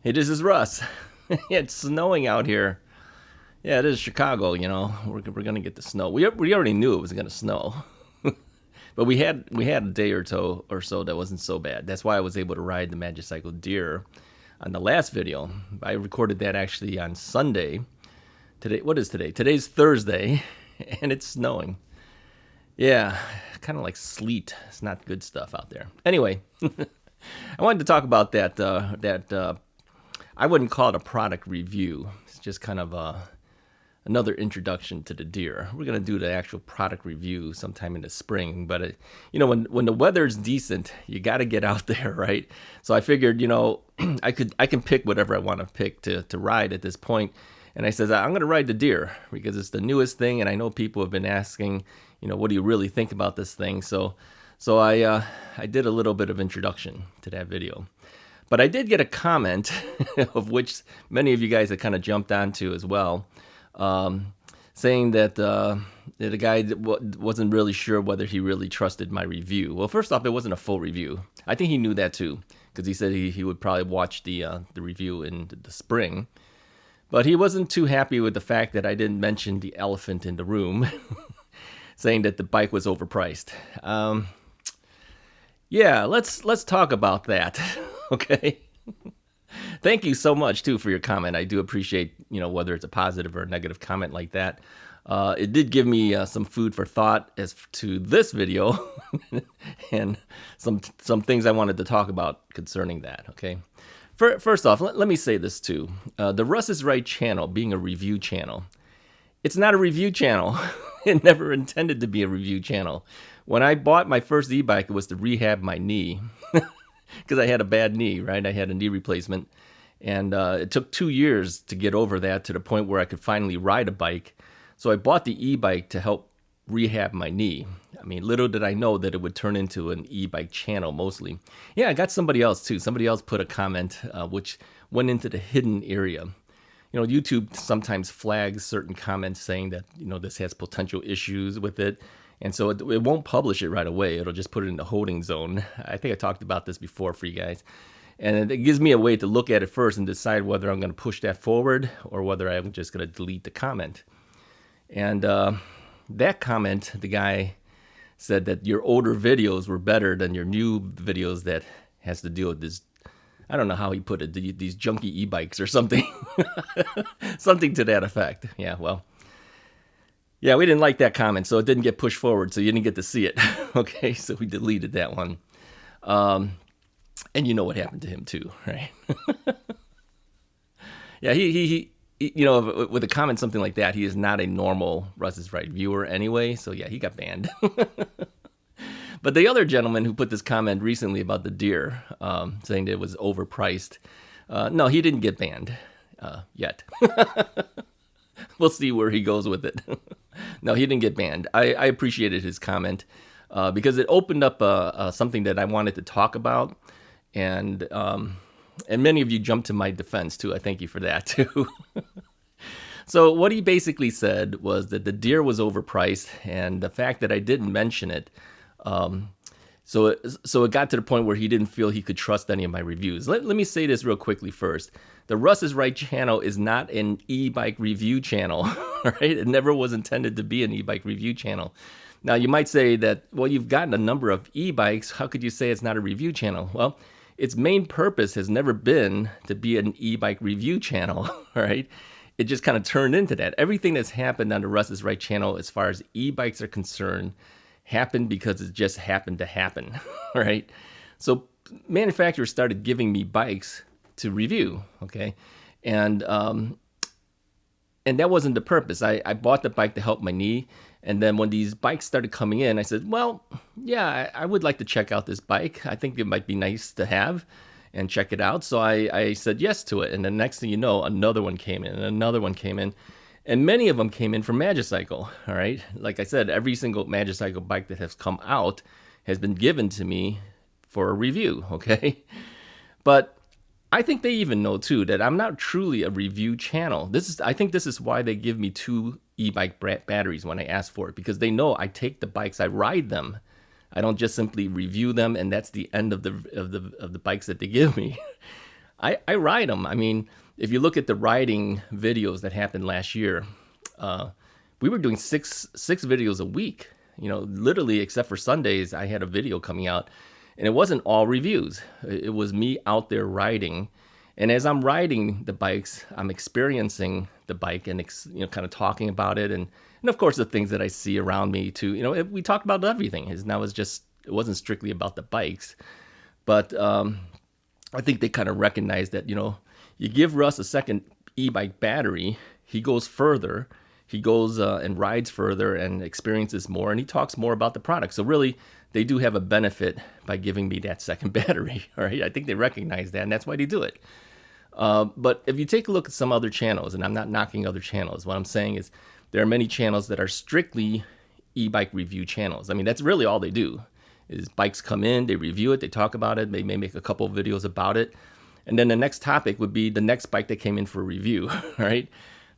Hey, this is Russ. It's snowing out here. Yeah, it is Chicago. We're gonna get the snow. We already knew it was gonna snow, but we had a day or so that wasn't so bad. That's why I was able to ride the Magicycle Deer on the last video. I recorded that actually on Sunday. Today, what is today? Today's Thursday, and it's snowing. Yeah, kind of like sleet. It's not good stuff out there. Anyway, I wanted to talk about that. I wouldn't call it a product review. It's just kind of another introduction to the deer. We're gonna do the actual product review sometime in the spring. But when the weather's decent, you got to get out there, right? So I figured, I can pick whatever I want to pick to ride at this point. And I said, I'm gonna ride the deer because it's the newest thing, and I know people have been asking, what do you really think about this thing? So I did a little bit of introduction to that video. But I did get a comment, of which many of you guys have kind of jumped onto as well, saying that the guy wasn't really sure whether he really trusted my review. Well, first off, it wasn't a full review. I think he knew that too, because he said he would probably watch the review in the spring. But he wasn't too happy with the fact that I didn't mention the elephant in the room, saying that the bike was overpriced. Yeah, let's talk about that. Okay. Thank you so much too for your comment. I do appreciate, whether it's a positive or a negative comment like that. It did give me some food for thought as to this video and some things I wanted to talk about concerning that. Okay. First off, let me say this too. The Russ is Right channel being a review channel, it's not a review channel. It never intended to be a review channel. When I bought my first e-bike, it was to rehab my knee. Because I had a bad knee, right? I had a knee replacement. And it took 2 years to get over that to the point where I could finally ride a bike. So I bought the e-bike to help rehab my knee. I mean, little did I know that it would turn into an e-bike channel mostly. Yeah, I got somebody else too. Somebody else put a comment which went into the hidden area. YouTube sometimes flags certain comments saying that, this has potential issues with it. And so it won't publish it right away. It'll just put it in the holding zone. I think I talked about this before for you guys. And it gives me a way to look at it first and decide whether I'm going to push that forward or whether I'm just going to delete the comment. And that comment, the guy said that your older videos were better than your new videos that has to deal with this. I don't know how he put it, these junky e-bikes or something. Something to that effect. Yeah, well. Yeah, we didn't like that comment, so it didn't get pushed forward, so you didn't get to see it. Okay, so we deleted that one. And you know what happened to him too, right? Yeah, he with a comment something like that, he is not a normal Russ is Right viewer anyway, so yeah, he got banned. But the other gentleman who put this comment recently about the deer, saying that it was overpriced, no, he didn't get banned yet. We'll see where he goes with it. No, he didn't get banned. I appreciated his comment because it opened up something that I wanted to talk about, and many of you jumped to my defense too. I thank you for that too. So what he basically said was that the deer was overpriced, and the fact that I didn't mention it, so it got to the point where he didn't feel he could trust any of my reviews. Let me say this real quickly first. The Russ is Right channel is not an e-bike review channel, right? It never was intended to be an e-bike review channel. Now, you might say that, well, you've gotten a number of e-bikes. How could you say it's not a review channel? Well, its main purpose has never been to be an e-bike review channel, right? It just kind of turned into that. Everything that's happened on the Russ is Right channel as far as e-bikes are concerned happened because it just happened to happen, right? So manufacturers started giving me bikes to review, okay? And that wasn't the purpose. I bought the bike to help my knee, and then when these bikes started coming in, I said, well, yeah, I would like to check out this bike. I think it might be nice to have and check it out. So I said yes to it, and the next thing you know, another one came in, and another one came in, and many of them came in from Magicycle, all right? Like I said, every single Magicycle bike that has come out has been given to me for a review, okay? But I think they even know too that I'm not truly a review channel. I think this is why they give me 2 e-bike batteries when I ask for it, because they know I take the bikes, I ride them. I don't just simply review them and that's the end of the bikes that they give me. I ride them. I mean, if you look at the riding videos that happened last year, uh, we were doing six videos a week. You know, literally, except for Sundays, I had a video coming out, and it wasn't all reviews. It was me out there riding, and as I'm riding the bikes, I'm experiencing the bike and kind of talking about it, and of course the things that I see around me too. You know, we talked about everything. It wasn't strictly about the bikes, but I think they kind of recognize that, you give Russ a second e-bike battery, he goes further, he goes and rides further and experiences more, and he talks more about the product. So really, they do have a benefit by giving me that second battery. All right, I think they recognize that, and that's why they do it. But if you take a look at some other channels, and I'm not knocking other channels, what I'm saying is there are many channels that are strictly e-bike review channels. I mean, that's really all they do. Is bikes come in, they review it, they talk about it, they may make a couple of videos about it, and then the next topic would be the next bike that came in for review, right?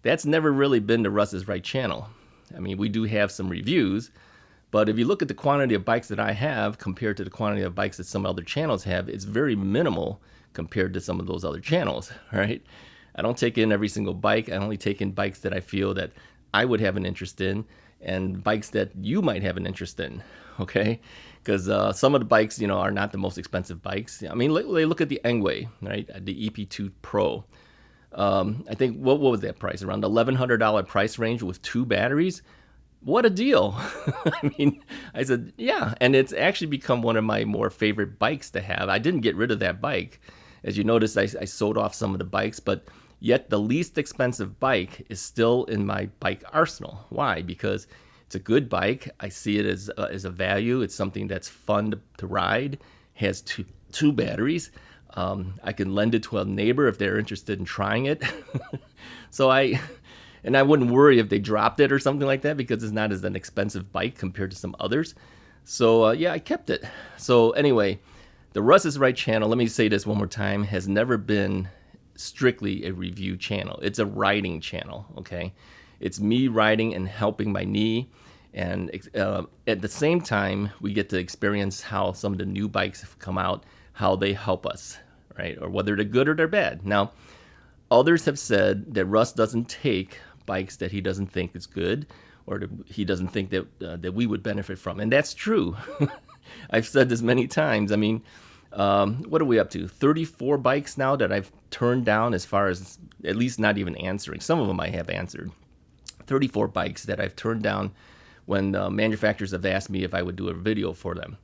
That's never really been the Russ is Right channel. I mean, we do have some reviews, but if you look at the quantity of bikes that I have compared to the quantity of bikes that some other channels have, it's very minimal compared to some of those other channels, right? I don't take in every single bike. I only take in bikes that I feel that I would have an interest in, and bikes that you might have an interest in, okay? Because some of the bikes, are not the most expensive bikes. I mean, look at the Engwe, right? The EP2 Pro. I think, what was that price? Around the $1,100 price range with 2 batteries? What a deal. I mean, I said, yeah. And it's actually become one of my more favorite bikes to have. I didn't get rid of that bike. As you noticed, I sold off some of the bikes, but yet the least expensive bike is still in my bike arsenal. Why? Because it's a good bike. I see it as a value. It's something that's fun to ride. Has two batteries. I can lend it to a neighbor if they're interested in trying it. So I wouldn't worry if they dropped it or something like that, because it's not as an expensive bike compared to some others. So yeah, I kept it. So anyway, the Russ is Right channel, let me say this one more time, has never been strictly a review channel. It's a riding channel, okay? It's me riding and helping my knee. And at the same time, we get to experience how some of the new bikes have come out, how they help us, right? Or whether they're good or they're bad. Now, others have said that Russ doesn't take bikes that he doesn't think is good, or that he doesn't think that we would benefit from. And that's true. I've said this many times. I mean, what are we up to? 34 bikes now that I've turned down, as far as at least not even answering. Some of them I have answered. 34 bikes that I've turned down when manufacturers have asked me if I would do a video for them.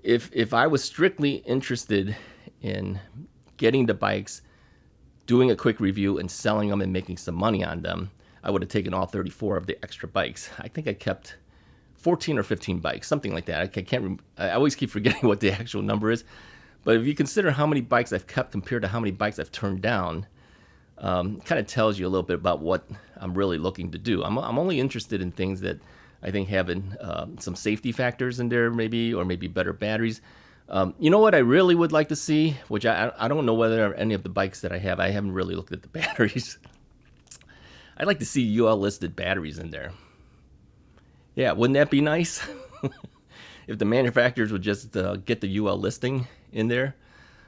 If I was strictly interested in getting the bikes, doing a quick review, and selling them and making some money on them, I would have taken all 34 of the extra bikes. I think I kept 14 or 15 bikes, something like that. I always keep forgetting what the actual number is. But if you consider how many bikes I've kept compared to how many bikes I've turned down, it kind of tells you a little bit about what I'm really looking to do. I'm only interested in things that I think having some safety factors in there, or maybe better batteries. You know what I really would like to see, which I don't know whether any of the bikes that I haven't really looked at the batteries. I'd like to see UL listed batteries in there. Yeah, wouldn't that be nice? If the manufacturers would just get the UL listing in there.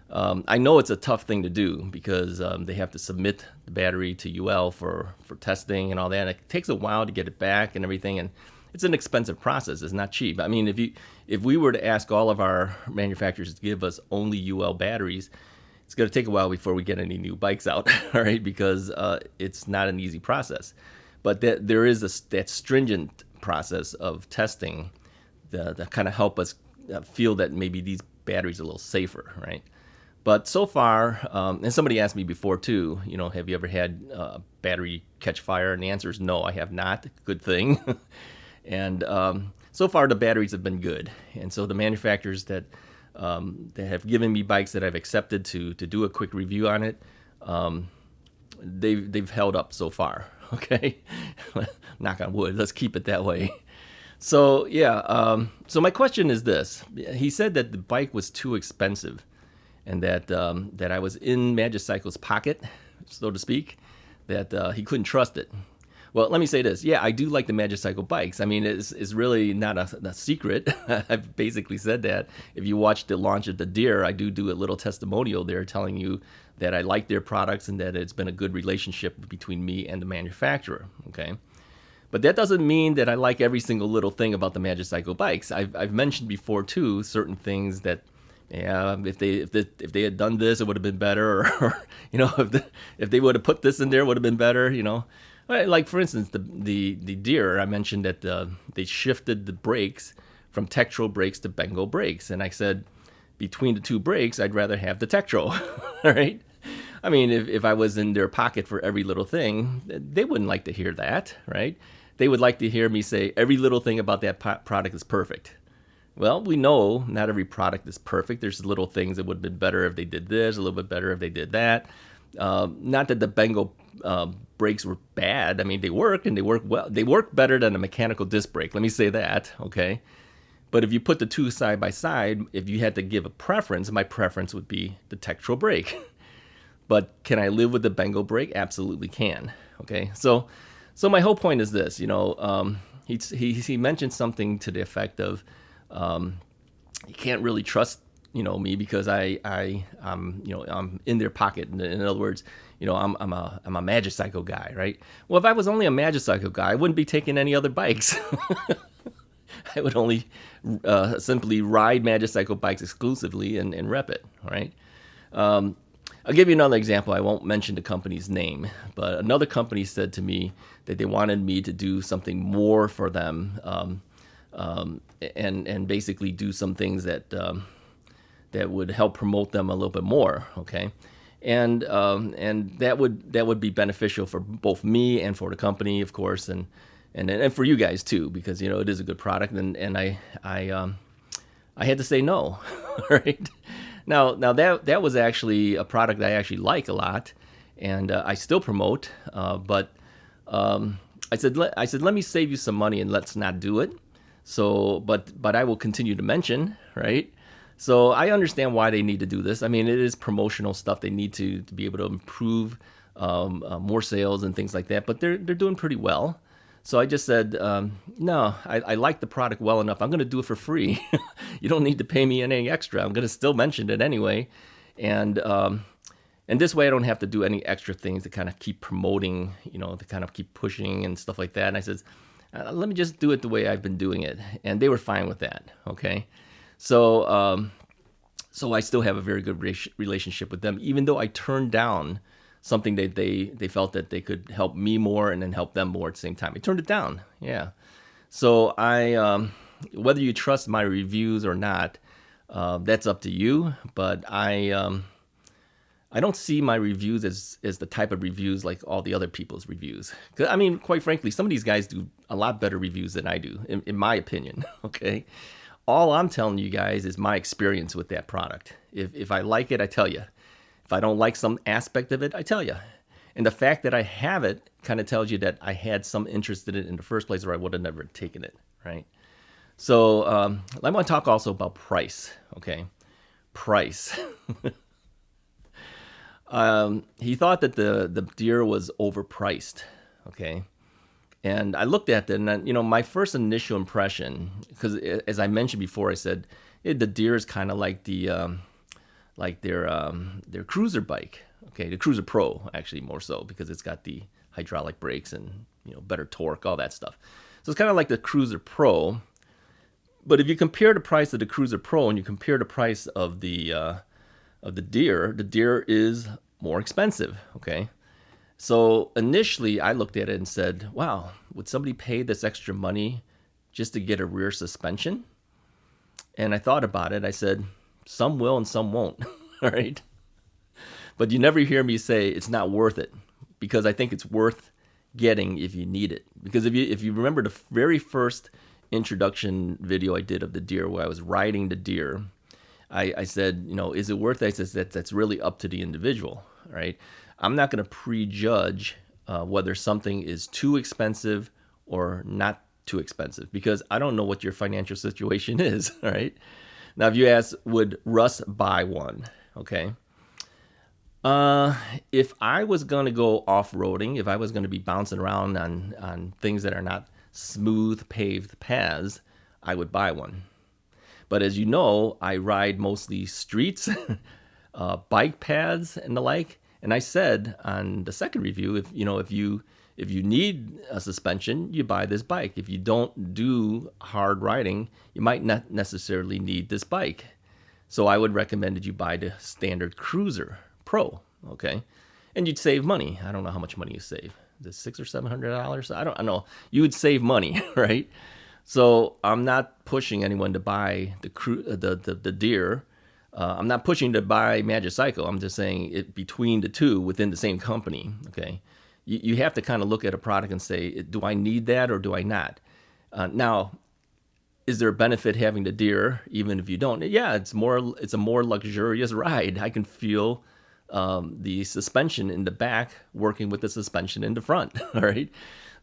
I know it's a tough thing to do, because they have to submit the battery to UL for testing and all that. And it takes a while to get it back and everything, and it's an expensive process. It's not cheap. I mean, if we were to ask all of our manufacturers to give us only UL batteries, it's going to take a while before we get any new bikes out, all right? Because it's not an easy process. But there is that stringent process of testing that kind of help us feel that maybe these batteries are a little safer, right? But so far, and somebody asked me before too, have you ever had battery catch fire? And the answer is no, I have not. Good thing. And so far, the batteries have been good. And so the manufacturers that have given me bikes that I've accepted to do a quick review on it, they've held up so far. Okay, knock on wood. Let's keep it that way. So yeah. So my question is this: he said that the bike was too expensive, and that I was in Magicycle's pocket, so to speak, that he couldn't trust it. Well, let me say this. Yeah, I do like the Magicycle bikes. I mean, it's really not a secret. I've basically said that. If you watch the launch of the Deer, I do a little testimonial there telling you that I like their products and that it's been a good relationship between me and the manufacturer. Okay. But that doesn't mean that I like every single little thing about the Magicycle bikes. I've mentioned before too certain things that, yeah, if they had done this, it would have been better, or if they would have put this in there, it would have been better. Like for instance, the Deer. I mentioned that they shifted the brakes from Tektro brakes to Bengal brakes, and I said between the two brakes, I'd rather have the Tektro. All right. I mean, if I was in their pocket for every little thing, they wouldn't like to hear that, right? They would like to hear me say every little thing about that product is perfect. Well, we know not every product is perfect. There's little things that would have been better if they did this, a little bit better if they did that. Not that the Bengal brakes were bad. I mean, they work and they work well. They work better than a mechanical disc brake. Let me say that, okay? But if you put the two side by side, if you had to give a preference, my preference would be the Tektro brake. But can I live with the Bengal brake? Absolutely can. Okay, so my whole point is this. He mentioned something to the effect of, you can't really trust me because I'm in their pocket. In other words, I'm a Magicycle guy, right? Well, if I was only a Magicycle guy, I wouldn't be taking any other bikes. I would only simply ride Magicycle bikes exclusively and rep it, right? I'll give you another example. I won't mention the company's name, but another company said to me that they wanted me to do something more for them, and basically do some things that would help promote them a little bit more. Okay, and that would be beneficial for both me and for the company, of course, and for you guys too, because it is a good product, and I had to say no, right? Now that was actually a product that I actually like a lot, and I still promote. But I said, let me save you some money and let's not do it. So, but I will continue to mention, right? So I understand why they need to do this. I mean, it is promotional stuff. They need to be able to improve more sales and things like that. But they're doing pretty well. So I just said, no, I like the product well enough. I'm going to do it for free. You don't need to pay me any extra. I'm going to still mention it anyway. And this way I don't have to do any extra things to kind of keep promoting, to kind of keep pushing and stuff like that. And I said, let me just do it the way I've been doing it. And they were fine with that. Okay. So I still have a very good relationship with them, even though I turned down something that they felt that they could help me more and then help them more at the same time. I turned it down. Yeah. So whether you trust my reviews or not, that's up to you. But I don't see my reviews as the type of reviews like all the other people's reviews. 'Cause, I mean, quite frankly, some of these guys do a lot better reviews than I do, in my opinion. Okay. All I'm telling you guys is my experience with that product. If I like it, I tell you. If I don't like some aspect of it, I tell you. And the fact that I have it kind of tells you that I had some interest in it in the first place, or I would have never taken it, right? So I want to talk also about price, okay? Price. He thought that the Deer was overpriced, okay? And I looked at it, and my first initial impression, because as I mentioned before, I said the Deer is kind of like their cruiser bike, okay, the Cruiser Pro, actually more so, because it's got the hydraulic brakes and better torque, all that stuff. So it's kind of like the Cruiser Pro, but if you compare the price of the Cruiser Pro and you compare the price of the Deer, the Deer is more expensive, okay. So initially I looked at it and said, wow, would somebody pay this extra money just to get a rear suspension? And I thought about it. I said, some will and some won't, all right? But you never hear me say it's not worth it, because I think it's worth getting if you need it. Because if you remember the very first introduction video I did of the Deer, where I was riding the Deer, I said, is it worth it? I said, that's really up to the individual, right? I'm not going to prejudge whether something is too expensive or not too expensive, because I don't know what your financial situation is, all right? Now, if you ask, would Russ buy one? Okay. If I was going to go off-roading, if I was going to be bouncing around on things that are not smooth paved paths, I would buy one. But as you know, I ride mostly streets. bike pads and the like. And I said on the second review, if you need a suspension, you buy this bike. If you don't do hard riding, you might not necessarily need this bike. So I would recommend that you buy the standard Cruiser Pro, okay? And you'd save money. I don't know how much money you save. Is it $600 or $700? I don't know. You would save money, right? So I'm not pushing anyone to buy the Deer. I'm not pushing to buy Magicycle. I'm just saying it between the two within the same company, okay? You have to kind of look at a product and say, do I need that or do I not? Now, is there a benefit having the Deer even if you don't? Yeah, it's a more luxurious ride. I can feel the suspension in the back working with the suspension in the front. All right.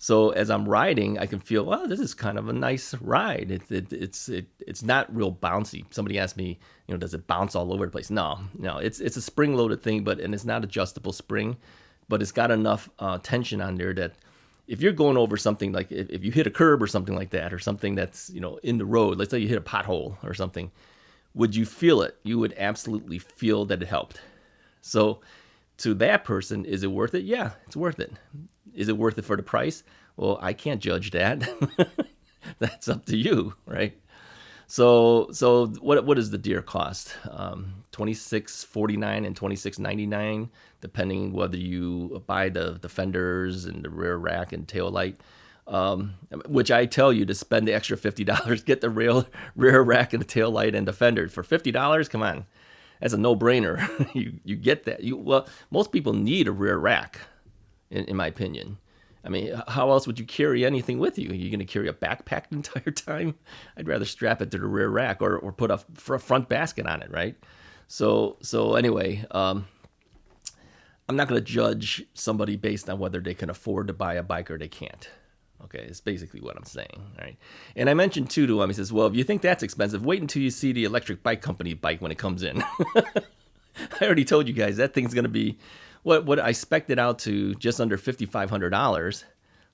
So as I'm riding, I can feel, well, this is kind of a nice ride. It's not real bouncy. Somebody asked me, does it bounce all over the place? No. It's a spring-loaded thing, and it's not adjustable spring, but it's got enough tension on there that if you're going over something like if you hit a curb or something like that, or something that's in the road, let's say you hit a pothole or something, would you feel it? You would absolutely feel that it helped. So to that person, is it worth it? Yeah, it's worth it. Is it worth it for the price? Well, I can't judge that. That's up to you, right? So what does the Deer cost? $26.49 and $26.99, depending whether you buy the fenders and the rear rack and tail light. Which I tell you to spend the extra $50, get the rear rack and the tail light and the fenders for $50. Come on, that's a no-brainer. you get that. Well, most people need a rear rack, in my opinion. I mean, how else would you carry anything with you? Are you going to carry a backpack the entire time? I'd rather strap it to the rear rack or put a front basket on it, right? So anyway, I'm not going to judge somebody based on whether they can afford to buy a bike or they can't. Okay, it's basically what I'm saying, right? And I mentioned too to him, he says, well, if you think that's expensive, wait until you see the electric bike company bike when it comes in. I already told you guys that thing's going to be what I spec'd it out to just under $5,500,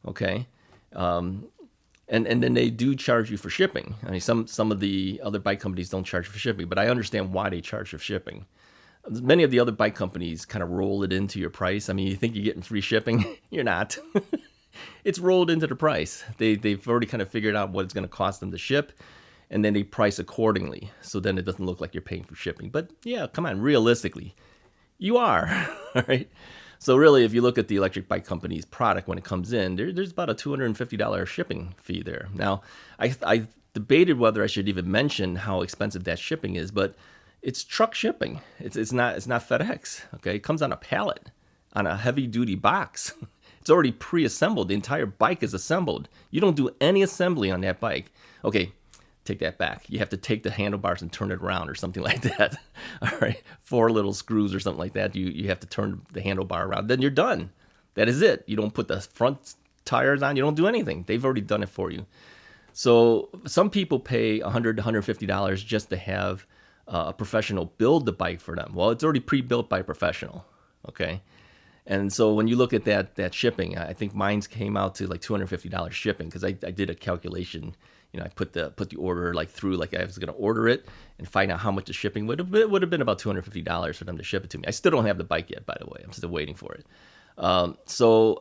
okay? And then they do charge you for shipping. I mean, some of the other bike companies don't charge for shipping, but I understand why they charge for shipping. Many of the other bike companies kind of roll it into your price. I mean, you think you're getting free shipping? You're not. It's rolled into the price. They've already kind of figured out what it's going to cost them to ship, and then they price accordingly. So then it doesn't look like you're paying for shipping. But yeah, come on, realistically, you are, all right? So really, if you look at the electric bike company's product when it comes in, there's about a $250 shipping fee there. Now, I debated whether I should even mention how expensive that shipping is, but it's truck shipping. It's not FedEx, okay? It comes on a pallet, on a heavy-duty box. It's already pre-assembled. The entire bike is assembled. You don't do any assembly on that bike. Okay, take that back. You have to take the handlebars and turn it around or something like that. All right, 4 little screws or something like that. You have to turn the handlebar around. Then you're done. That is it. You don't put the front tires on. You don't do anything. They've already done it for you. So some people pay $100 to $150 just to have a professional build the bike for them. Well, it's already pre-built by a professional, okay? And so when you look at that shipping, I think mine's came out to like $250 shipping because I did a calculation. I put the order through I was going to order it and find out how much the shipping would have been about $250 for them to ship it to me. I still don't have the bike yet, by the way. I'm still waiting for it. So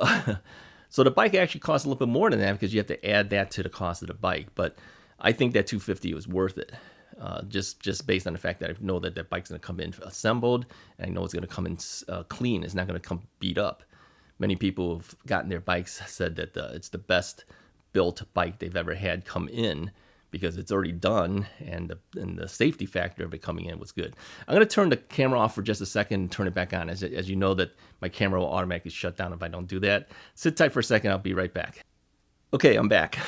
the bike actually costs a little bit more than that because you have to add that to the cost of the bike. But I think that $250 was worth it. Just based on the fact that I know that bike's going to come in assembled, and I know it's going to come in clean. It's not going to come beat up. Many people who've gotten their bikes said that it's the best built bike they've ever had come in because it's already done, and the safety factor of it coming in was good. I'm going to turn the camera off for just a second and turn it back on. As you know that my camera will automatically shut down if I don't do that. Sit tight for a second. I'll be right back. Okay, I'm back.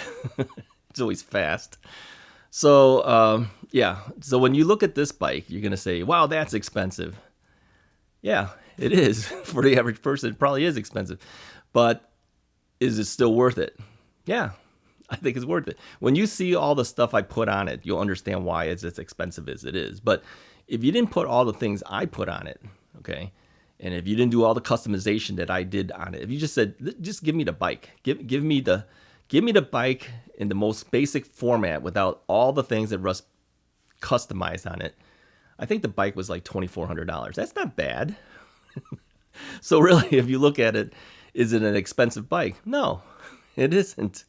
It's always fast. So, so when you look at this bike, you're going to say, wow, that's expensive. Yeah, it is. For the average person, it probably is expensive. But is it still worth it? Yeah, I think it's worth it. When you see all the stuff I put on it, you'll understand why it's as expensive as it is. But if you didn't put all the things I put on it, okay, and if you didn't do all the customization that I did on it, if you just said, just give me the bike, give me the bike in the most basic format without all the things that Russ customized on it, I think the bike was like $2,400. That's not bad. So really, if you look at it, is it an expensive bike? No, it isn't.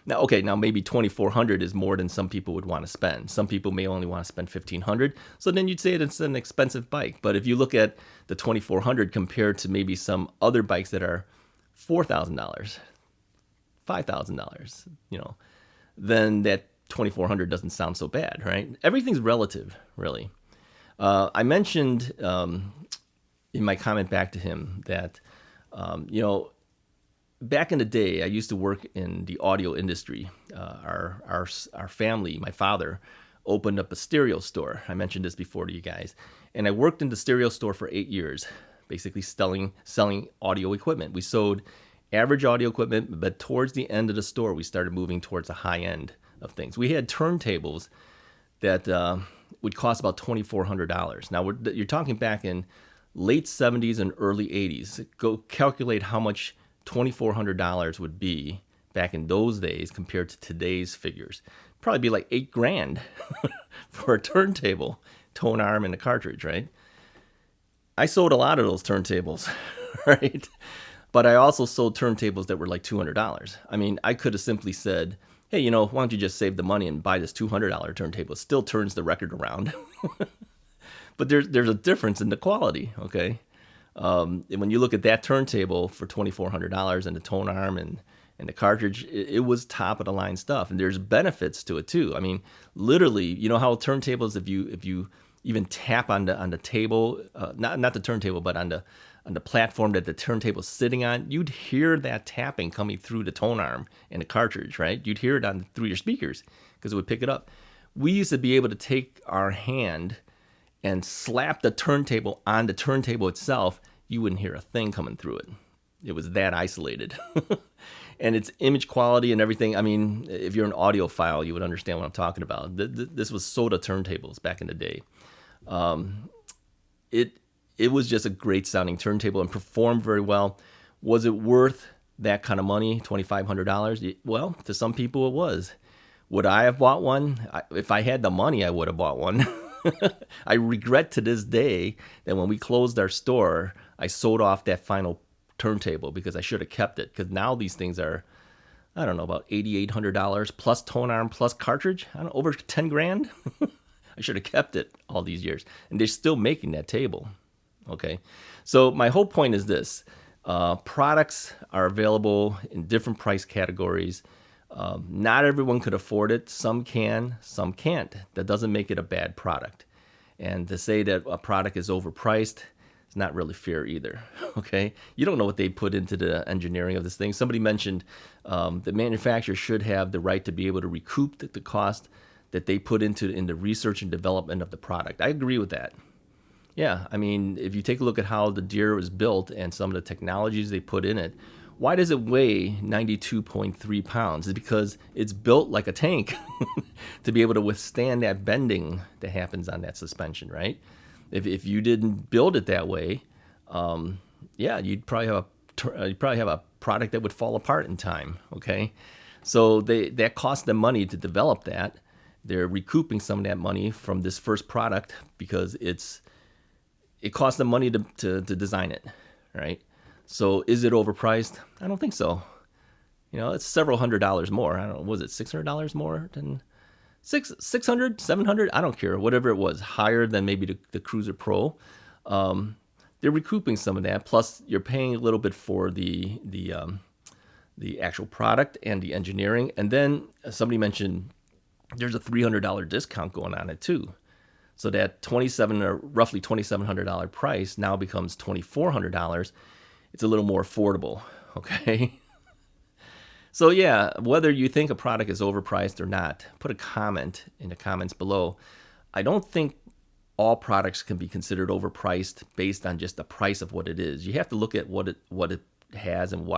Now maybe 2,400 is more than some people would want to spend. Some people may only want to spend 1,500. So then you'd say it's an expensive bike. But if you look at the 2,400 compared to maybe some other bikes that are $4,000, $5,000, then that 2,400 doesn't sound so bad, right? Everything's relative, really. I mentioned in my comment back to him that, back in the day, I used to work in the audio industry. Our family, my father, opened up a stereo store. I mentioned this before to you guys. And I worked in the stereo store for 8 years, basically selling audio equipment. We sold average audio equipment, but towards the end of the store, we started moving towards the high end of things. We had turntables that would cost about $2,400. Now, you're talking back in late 70s and early 80s. Go calculate how much $2,400 would be back in those days compared to today's figures. Probably be like $8,000 for a turntable, tone arm, and a cartridge, right? I sold a lot of those turntables, right? But I also sold turntables that were like $200. I mean, I could have simply said, hey, why don't you just save the money and buy this $200 turntable? It still turns the record around. But there's a difference in the quality, okay? When you look at that turntable for $2,400 and the tone arm and the cartridge, it was top of the line stuff. And there's benefits to it too. I mean, literally, you know how turntables, if you even tap on the table, not the turntable, but on the platform that the turntable's sitting on, you'd hear that tapping coming through the tone arm and the cartridge, right? You'd hear it through your speakers because it would pick it up. We used to be able to take our hand and slap the turntable on the turntable itself. You wouldn't hear a thing coming through it. It was that isolated. And its image quality and everything, I mean, if you're an audiophile, you would understand what I'm talking about. This was Soda turntables back in the day. It was just a great sounding turntable and performed very well. Was it worth that kind of money, $2,500? Well, to some people it was. Would I have bought one? If I had the money, I would have bought one. I regret to this day that when we closed our store, I sold off that final turntable because I should have kept it. Because now these things are, I don't know, about $8,800 plus tone arm plus cartridge. I don't know, over $10,000. I should have kept it all these years. And they're still making that table. Okay, so my whole point is this. Products are available in different price categories. Not everyone could afford it. Some can, some can't. That doesn't make it a bad product. And to say that a product is overpriced is not really fair either. Okay, you don't know what they put into the engineering of this thing. Somebody mentioned the manufacturer should have the right to be able to recoup the cost that they put in the research and development of the product. I agree with that. Yeah, I mean, if you take a look at how the Deer was built and some of the technologies they put in it, why does it weigh 92.3 pounds? It's because it's built like a tank to be able to withstand that bending that happens on that suspension, right? If you didn't build it that way, you'd probably have a product that would fall apart in time, okay? So that cost them money to develop that. They're recouping some of that money from this first product because it cost them money to design it, right? So is it overpriced? I don't think so. It's several $100s more. I don't know, was it $600 more than $600, $700? I don't care, whatever it was, higher than maybe the Cruiser Pro. They're recouping some of that. Plus, you're paying a little bit for the actual product and the engineering. And then somebody mentioned there's a $300 discount going on it too. So that roughly $2,700 price now becomes $2,400. It's a little more affordable, okay? So yeah, whether you think a product is overpriced or not, put a comment in the comments below. I don't think all products can be considered overpriced based on just the price of what it is. You have to look at what it has and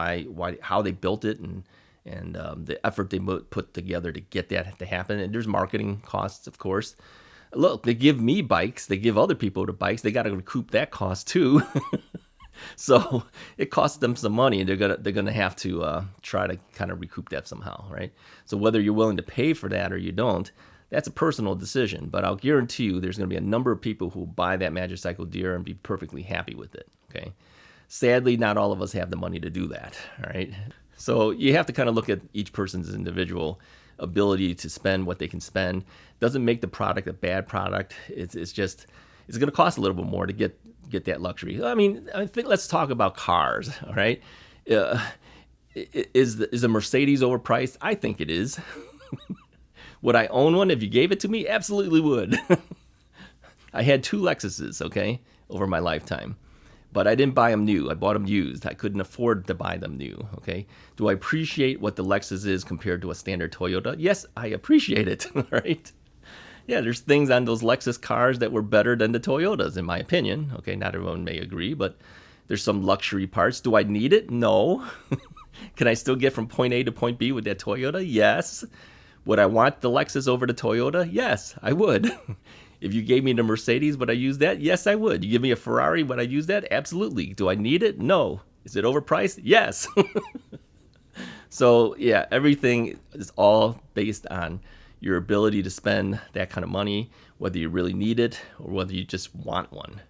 how they built it and the effort they put together to get that to happen. And there's marketing costs, of course. Look, they give me bikes, they give other people the bikes, they got to recoup that cost too. So it costs them some money, and they're gonna have to try to kind of recoup that somehow, right? So whether you're willing to pay for that or you don't, That's a personal decision, but I'll guarantee you there's going to be a number of people who buy that Magicycle gear and be perfectly happy with it, okay? Sadly, not all of us have the money to do that, all right? So you have to kind of look at each person's individual ability to spend what they can spend. Doesn't make the product a bad product. It's just, it's going to cost a little bit more to get that luxury. I mean, I think let's talk about cars, all right? Is a Mercedes overpriced? I think it is. Would I own one if you gave it to me? Absolutely would. I had 2 Lexuses, okay, over my lifetime. But I didn't buy them new. I bought them used. I couldn't afford to buy them new, okay? Do I appreciate what the Lexus is compared to a standard Toyota? Yes, I appreciate it, right? Yeah, there's things on those Lexus cars that were better than the Toyotas, in my opinion. Okay, not everyone may agree, but there's some luxury parts. Do I need it? No. Can I still get from point A to point B with that Toyota? Yes. Would I want the Lexus over the Toyota? Yes, I would. If you gave me the Mercedes, would I use that? Yes, I would. You give me a Ferrari, would I use that? Absolutely. Do I need it? No. Is it overpriced? Yes. So, yeah, everything is all based on your ability to spend that kind of money, whether you really need it or whether you just want one,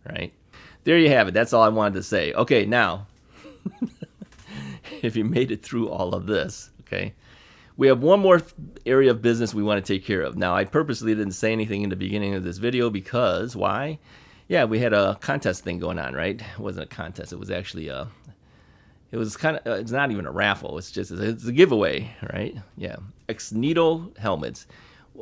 right? There you have it. That's all I wanted to say. Okay, now, if you made it through all of this, okay, we have one more area of business we want to take care of. Now, I purposely didn't say anything in the beginning of this video because, why? Yeah, we had a contest thing going on, right? It wasn't a contest. It was actually it's not even a raffle. It's a giveaway, right? Yeah. Xnito helmets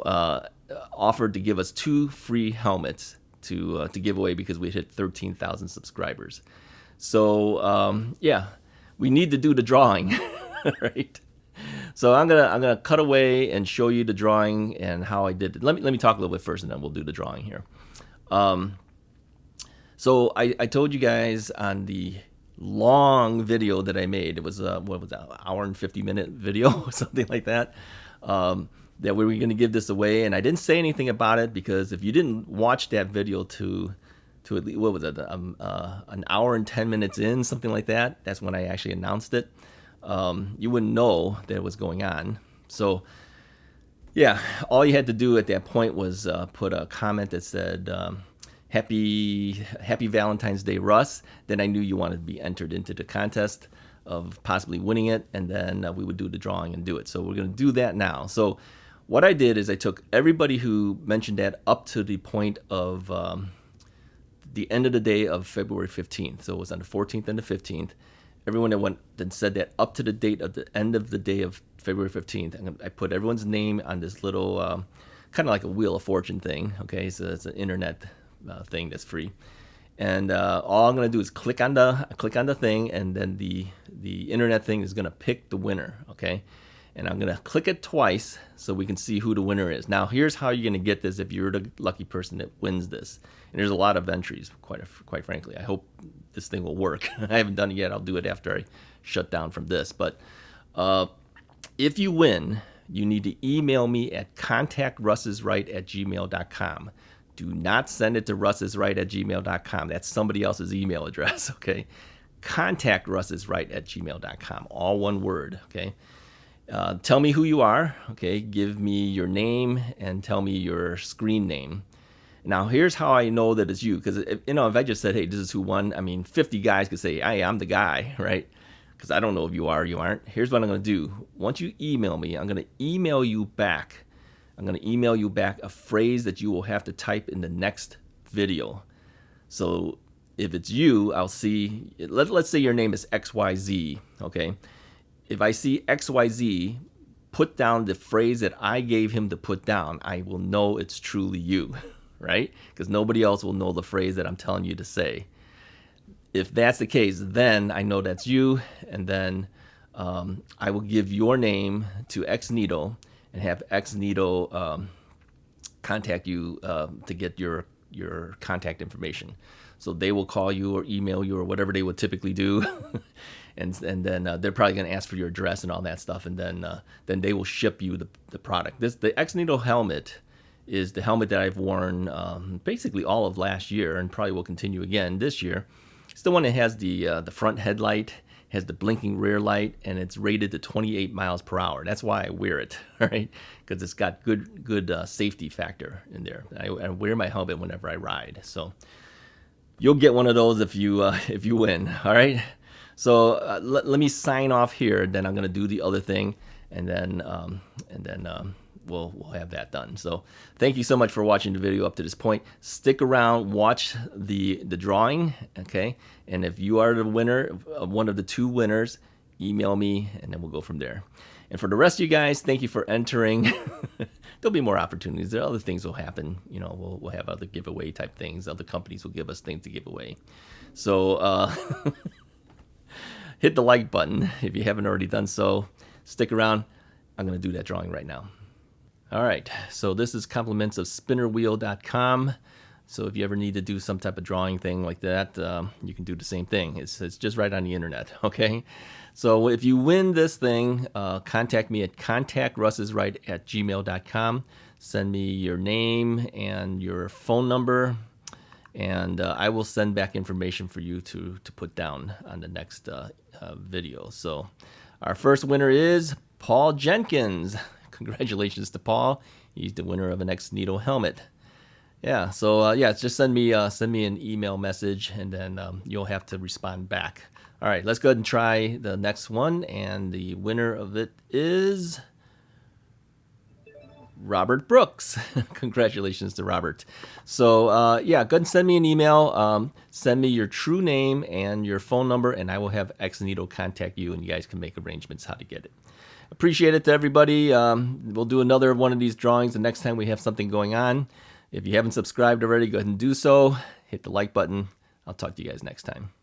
offered to give us 2 free helmets to give away because we hit 13,000 subscribers. So, yeah, we need to do the drawing, right? So I'm gonna cut away and show you the drawing and how I did it. Let me talk a little bit first, and then we'll do the drawing here. So I told you guys on the long video that I made, it was what was that, an hour and 50-minute video or something like that, that we were going to give this away, and I didn't say anything about it because if you didn't watch that video to at least, what was it, an hour and 10 minutes in, something like that, that's when I actually announced it. You wouldn't know that it was going on. So, yeah, all you had to do at that point was put a comment that said, Happy Valentine's Day, Russ. Then I knew you wanted to be entered into the contest of possibly winning it, and then we would do the drawing and do it. So we're going to do that now. So what I did is I took everybody who mentioned that up to the point of the end of the day of February 15th. So it was on the 14th and the 15th. Everyone that went and said that up to the date of the end of the day of February 15th, I put everyone's name on this little kind of like a Wheel of Fortune thing. Okay, so it's an internet thing that's free, and all I'm gonna do is click on the thing, and then the internet thing is gonna pick the winner. Okay, and I'm gonna click it twice so we can see who the winner is. Now here's how you're gonna get this if you're the lucky person that wins this. And there's a lot of entries, quite frankly. I hope this thing will work. I haven't done it yet. I'll do it after I shut down from this. But if you win, you need to email me at contactrussisright@gmail.com. Do not send it to russisright@gmail.com. That's somebody else's email address, okay? Contactrussisright@gmail.com. All one word, okay? Tell me who you are, okay? Give me your name and tell me your screen name. Now, here's how I know that it's you, because if I just said, hey, this is who won, I mean, 50 guys could say, hey, I'm the guy, right? Because I don't know if you are or you aren't. Here's what I'm going to do. Once you email me, I'm going to email you back. I'm going to email you back a phrase that you will have to type in the next video. So if it's you, I'll see, let's say your name is XYZ, okay? If I see XYZ, put down the phrase that I gave him to put down, I will know it's truly you. Right? Because nobody else will know the phrase that I'm telling you to say. If that's the case, then I know that's you, and then I will give your name to Xnito and have Xnito contact you to get your contact information. So they will call you or email you or whatever they would typically do, and then they're probably going to ask for your address and all that stuff, and then they will ship you the product. The Xnito helmet is the helmet that I've worn basically all of last year and probably will continue again this year. It's the one that has the front headlight, has the blinking rear light, and it's rated to 28 miles per hour. That's why I wear it, all right? Because it's got good safety factor in there. I wear my helmet whenever I ride. So you'll get one of those if you win, all right? So let me sign off here, then I'm gonna do the other thing, and then we'll have that done. So thank you so much for watching the video up to this point. Stick around, watch the drawing, okay? And if you are the winner, one of the 2 winners, email me, and then we'll go from there. And for the rest of you guys, thank you for entering. There'll be more opportunities. There are other things will happen. You know, we'll have other giveaway type things. Other companies will give us things to give away. So hit the like button if you haven't already done so. Stick around. I'm going to do that drawing right now. All right, so this is compliments of spinnerwheel.com. So if you ever need to do some type of drawing thing like that, you can do the same thing. It's just right on the internet, okay? So if you win this thing, contact me at contactrussisright@gmail.com. Send me your name and your phone number, and I will send back information for you to put down on the next video. So our first winner is Paul Jenkins. Congratulations to Paul. He's the winner of an Xnito helmet. Yeah, so yeah, just send me an email message, and then you'll have to respond back. All right, let's go ahead and try the next one, and the winner of it is Robert Brooks. Congratulations to Robert. So yeah, go ahead and send me an email. Send me your true name and your phone number, and I will have Xnito contact you, and you guys can make arrangements how to get it. Appreciate it to everybody. We'll do another one of these drawings the next time we have something going on. If you haven't subscribed already, go ahead and do so. Hit the like button. I'll talk to you guys next time.